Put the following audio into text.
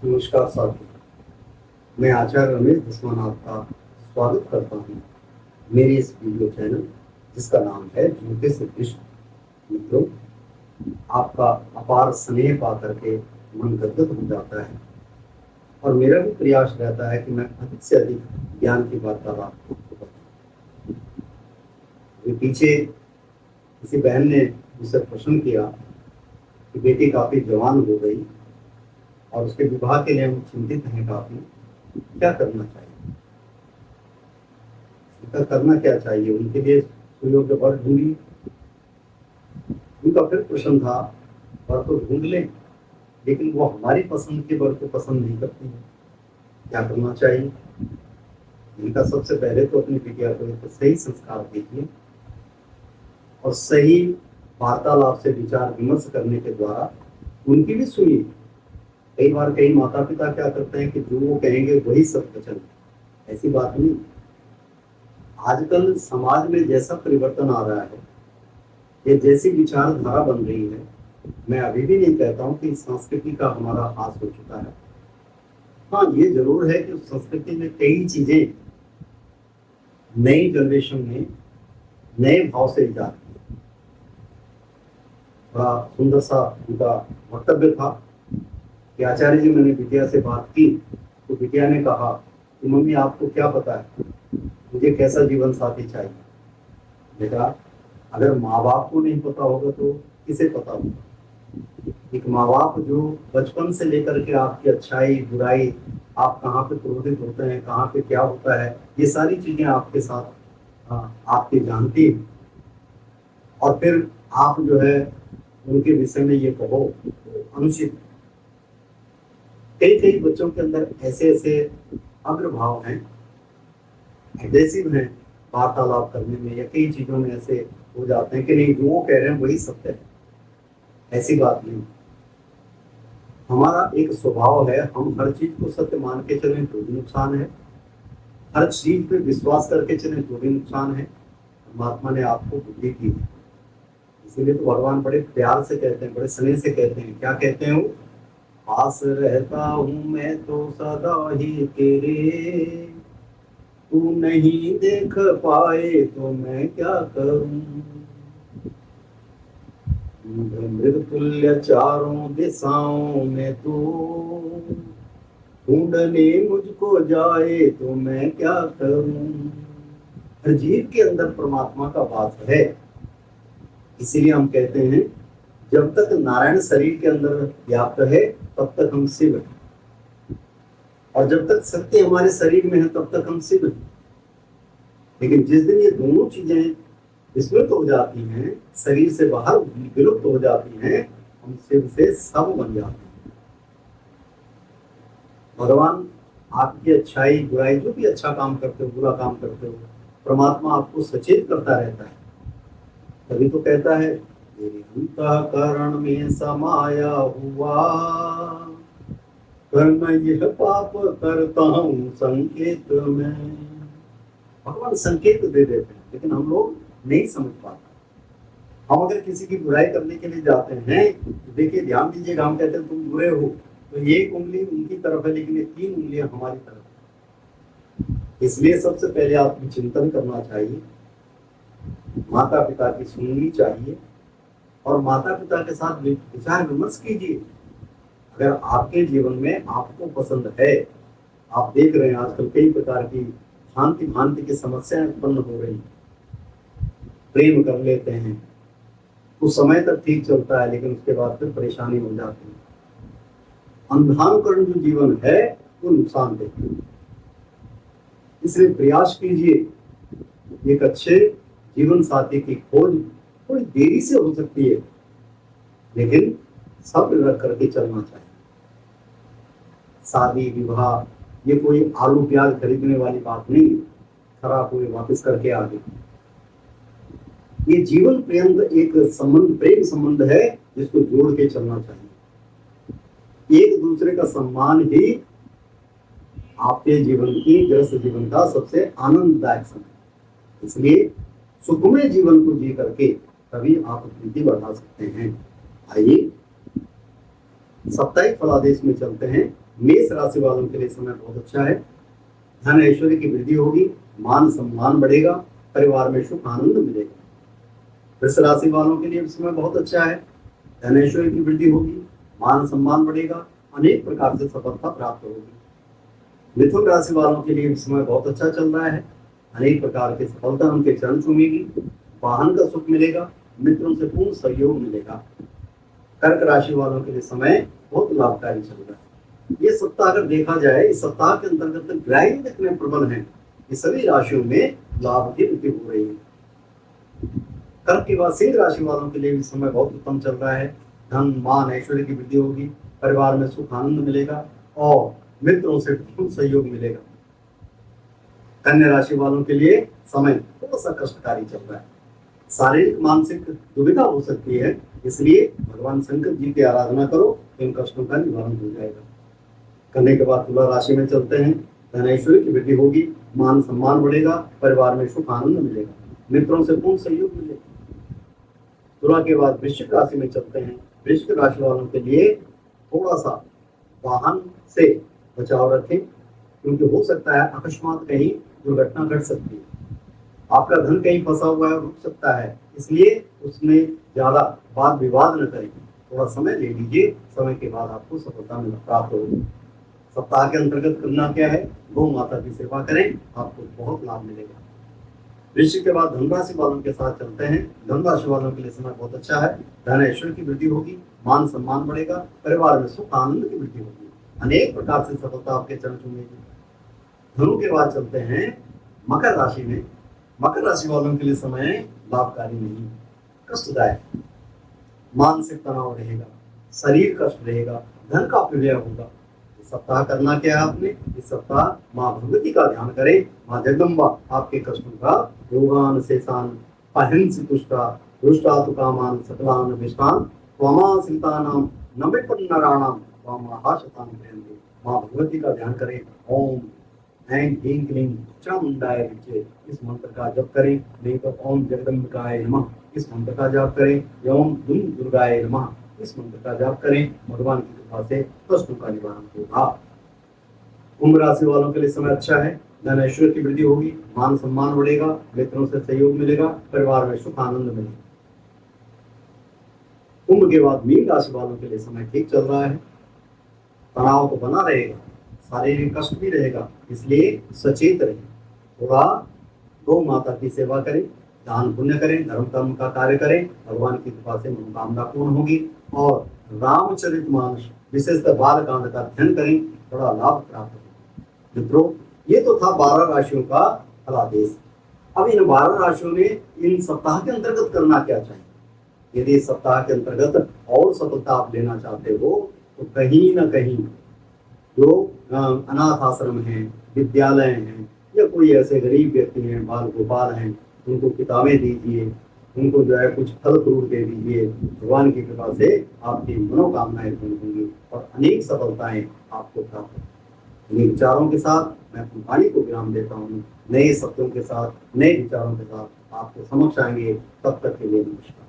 नमस्कार साथियों, मैं आचार्य रमेश विश्वनाथ का स्वागत करता हूँ मेरे इस वीडियो चैनल जिसका नाम है ज्योतिष विश्व। मित्रों, आपका अपार स्नेह पा करके मन गदगद हो जाता है और मेरा भी प्रयास रहता है कि मैं अधिक से अधिक ज्ञान की वार्तालाप आपको बताऊं। अभी पीछे किसी बहन ने मुझसे प्रश्न किया कि बेटी काफी जवान हो गई और उसके विवाह के लिए हम चिंतित हैं काफी, क्या करना चाहिए? उनका करना क्या चाहिए? उनके लिए सुयोग्य वर ढूंढिए। उनका फिर प्रश्न था, वर तो ढूंढ लें लेकिन वो हमारी पसंद के वर को पसंद नहीं करती है, क्या करना चाहिए? इनका सबसे पहले तो अपनी बिटिया को एक सही संस्कार दीजिए और सही वार्तालाप से विचार विमर्श करने के द्वारा उनकी भी सुनिए। कई बार कई माता पिता क्या करते हैं कि जो वो कहेंगे वही सब वचन है। ऐसी बात नहीं। आजकल समाज में जैसा परिवर्तन आ रहा है, ये जैसी विचारधारा बन रही है, मैं अभी भी नहीं कहता हूँ कि संस्कृति का हमारा हास हो चुका है। हाँ, ये जरूर है कि उस संस्कृति में कई चीजें नई जनरेशन में नए भाव से इजाद की। बड़ा सुंदर सा उनका वक्तव्य था कि आचार्य जी, मैंने बिटिया से बात की तो बिटिया ने कहा कि मम्मी आपको क्या पता है मुझे कैसा जीवन साथी चाहिए? बेटा, अगर माँ बाप को नहीं पता होगा तो किसे पता होगा? एक माँ बाप जो बचपन से लेकर के आपकी अच्छाई बुराई, आप कहाँ पे क्रोधित होते हैं, कहाँ पे क्या होता है, ये सारी चीजें आपके साथ आपके जानती हैं। और फिर आप जो है उनके विषय में ये कहो तो अनुचित। कई कई बच्चों के अंदर ऐसे ऐसे अग्रभाव हैं, एग्रेसिव हैं वार्तालाप करने में या कई चीजों में ऐसे हो जाते हैं कि नहीं जो वो कह रहे हैं वही सत्य है। ऐसी बात नहीं। हमारा एक स्वभाव है, हम हर चीज को सत्य मान के चलें तो भी नुकसान है, हर चीज पे विश्वास करके चलें तो भी नुकसान है। परमात्मा ने आपको बुद्धि दी है, इसीलिए तो भगवान बड़े प्यार से कहते हैं, बड़े स्नेह से कहते हैं। क्या कहते हैं वो? पास रहता हूं मैं तो सदा ही तेरे, तू नहीं देख पाए तो मैं क्या करूं। मृतुल्य चारों दिशाओं में तू ढूंढने मुझको जाए तो मैं क्या करूं। हर जीव के अंदर परमात्मा का वास है। इसीलिए हम कहते हैं जब तक नारायण शरीर के अंदर व्याप्त है तब तक हम शिव हैं, और जब तक सत्य हमारे शरीर में है तब तक हम शिव हैं। लेकिन जिस दिन ये दोनों चीजें विस्मृत हो जाती हैं, शरीर से बाहर विलुप्त हो जाती हैं, हम शिव से सब बन जाते हैं। भगवान आपकी अच्छाई बुराई, जो भी अच्छा काम करते हो बुरा काम करते हो, परमात्मा आपको सचेत करता रहता है। तभी तो कहता है मेरे अंतःकरण में समाया हुआ, कर्म यह पाप करता हूँ संकेत में। भगवान संकेत दे देते हैं लेकिन हम लोग नहीं समझ पाते। हम अगर किसी की बुराई करने के लिए जाते हैं तो देखिए, ध्यान दीजिएगा, हम कहते हैं तुम बुरे हो तो एक उंगली उनकी तरफ है लेकिन ये 3 उंगलियां हमारी तरफ है। इसलिए सबसे पहले आपको चिंतन करना चाहिए, माता पिता की सुननी चाहिए और माता पिता के साथ विचार विमर्श कीजिए। अगर आपके जीवन में आपको पसंद है, आप देख रहे हैं आजकल कई प्रकार की शांति भांति की समस्याएं उत्पन्न हो रही, प्रेम कर लेते हैं, कुछ समय तक ठीक चलता है लेकिन उसके बाद फिर परेशानी हो जाती है। अंधानुकरण जो जीवन है वो नुकसान देता है। इसलिए प्रयास कीजिए एक अच्छे जीवन साथी की खोज थोड़ी देरी से हो सकती है लेकिन सब्र रख करके चलना चाहिए। शादी विवाह ये कोई आलू प्याज खरीदने वाली बात नहीं है, खराब हुए वापस करके आ गए। ये जीवन पर्यंत एक संबंध, प्रेम संबंध है जिसको जोड़ के चलना चाहिए। एक दूसरे का सम्मान ही आपके जीवन की, गृहस्थ जीवन का सबसे आनंददायक समय। इसलिए सुखमय जीवन को जी करके तभी आप प्रीति बढ़ा सकते हैं। आइए साप्ताहिक फलादेश में चलते हैं। मेष राशि वालों के लिए समय बहुत अच्छा है। धन ऐश्वर्य की वृद्धि होगी, मान सम्मान बढ़ेगा, परिवार में सुख आनंद मिलेगा। वृष राशि वालों के लिए समय बहुत अच्छा है। धन ऐश्वर्य की वृद्धि होगी, मान सम्मान बढ़ेगा, अनेक प्रकार से सफलता प्राप्त होगी। मिथुन राशि वालों के लिए समय बहुत अच्छा चल रहा है। अनेक प्रकार की सफलता उनके चरण चूमेगी, वाहन का सुख मिलेगा, मित्रों से पूर्ण सहयोग मिलेगा। कर्क राशि वालों के लिए समय बहुत लाभकारी चल रहा है। ये सप्ताह अगर देखा जाए, इस सप्ताह के अंतर्गत ग्रह कितने प्रबल हैं, ये सभी राशियों में लाभ की वृद्धि हो रही है। कर्क के बाद सिंह राशि वालों के लिए भी समय बहुत उत्तम चल रहा है। धन मान ऐश्वर्य की वृद्धि होगी, परिवार में सुख आनंद मिलेगा और मित्रों से पूर्ण सहयोग मिलेगा। कन्या राशि वालों के लिए समय थोड़ा सा कष्टकारी चल रहा है। शारीरिक मानसिक दुविधा हो सकती है, इसलिए भगवान शंकर जी की आराधना करो, इन कष्टों का निवारण हो जाएगा। कन्या के बाद तुला राशि में चलते हैं। धन ऐश्वर्य की वृद्धि होगी, मान सम्मान बढ़ेगा, परिवार में सुख आनंद मिलेगा, मित्रों से पूर्ण सहयोग मिलेगा। तुला के बाद वृश्चिक राशि में चलते हैं। वृश्चिक राशि वालों के लिए थोड़ा सा वाहन से बचाव रखें, क्योंकि हो सकता है अकस्मात कहीं दुर्घटना घट सकती है। आपका धन कहीं फंसा हुआ है, रुक सकता है, इसलिए उसमें ज्यादा वाद विवाद न करें, थोड़ा समय ले लीजिए, समय के बाद आपको सफलता प्राप्त होगी। सप्ताह के अंतर्गत करना क्या है, गौ माता की सेवा करें, आपको बहुत लाभ मिलेगा। वृश्चिक के बाद धनराशि वालों के साथ चलते हैं। धनराशि वालों के लिए समय बहुत अच्छा है। धन ऐश्वर्य की वृद्धि होगी, मान सम्मान बढ़ेगा, परिवार में सुख आनंद की वृद्धि होगी, अनेक प्रकार से सफलता आपके चरण चूमेगी। धनु के बाद चलते हैं मकर राशि में। मकर राशि वालों के लिए समय लाभकारी नहीं, कष्टदायक, मानसिक तनाव रहेगा, शरीर कष्ट रहेगा, धन का अपव्यय होगा। इस सप्ताह करना क्या है आपने, इस सप्ताह माँ भगवती का ध्यान करें। माँ जगदम्बा आपके कष्टों का योगान शेषान अहिंस तुष्टा दुष्टा तु कामान सकलान विष्टान त्वमा सीतानाम नमेपन्नराणाम त्वमा हाशतान प्रियन्ते। माँ भगवती का ध्यान करें। ओम ऐं ह्रीं क्लीं चामुंडाय विद्ये, इस मंत्र का जप करें। नहीं तो ओम जगदम्बिकाय नमः, इस मंत्र का जाप करें। ओम दुम दुर्गाय नमः, इस मंत्र का जाप करें। भगवान की कृपा से कष्टों का निवारण होगा। कुंभ राशि वालों के लिए समय अच्छा है। धन ऐश्वर्य की वृद्धि होगी, मान सम्मान बढ़ेगा, मित्रों से सहयोग मिलेगा, परिवार में सुख आनंद मिलेगा। कुंभ के बाद मीन राशि वालों के लिए समय ठीक चल रहा है। तनाव तो बना रहेगा, शारीरिक कष्ट भी रहेगा, इसलिए सचेत रहें। थोड़ा गौ माता की सेवा करें, दान पुण्य करें, धर्म कर्म का कार्य करें, भगवान की कृपा से मनोकामना पूर्ण होगी। और रामचरितमानस विशेषतः बाल कांड का अध्ययन करें, बड़ा लाभ प्राप्त होगा। मित्रों, ये तो था 12 राशियों का फलादेश। अब इन 12 राशियों में इन सप्ताह के अंतर्गत करना क्या चाहिए। यदि सप्ताह के अंतर्गत और सफलता आप लेना चाहते हो तो कहीं ना कहीं जो अनाथ आश्रम हैं, विद्यालय हैं, या कोई ऐसे गरीब व्यक्ति हैं, बाल गोपाल हैं, उनको किताबें दीजिए, उनको जो है कुछ फल फ्रूट दे दीजिए। भगवान की कृपा से आपकी मनोकामनाएं पूर्ण होंगी और अनेक सफलताएं आपको प्राप्त होंगी। इन विचारों के साथ मैं अपनी वाणी को विराम देता हूँ। नए सत्यों के साथ, नए विचारों के साथ आपके समक्ष आएंगे। तब तक के लिए नमस्कार।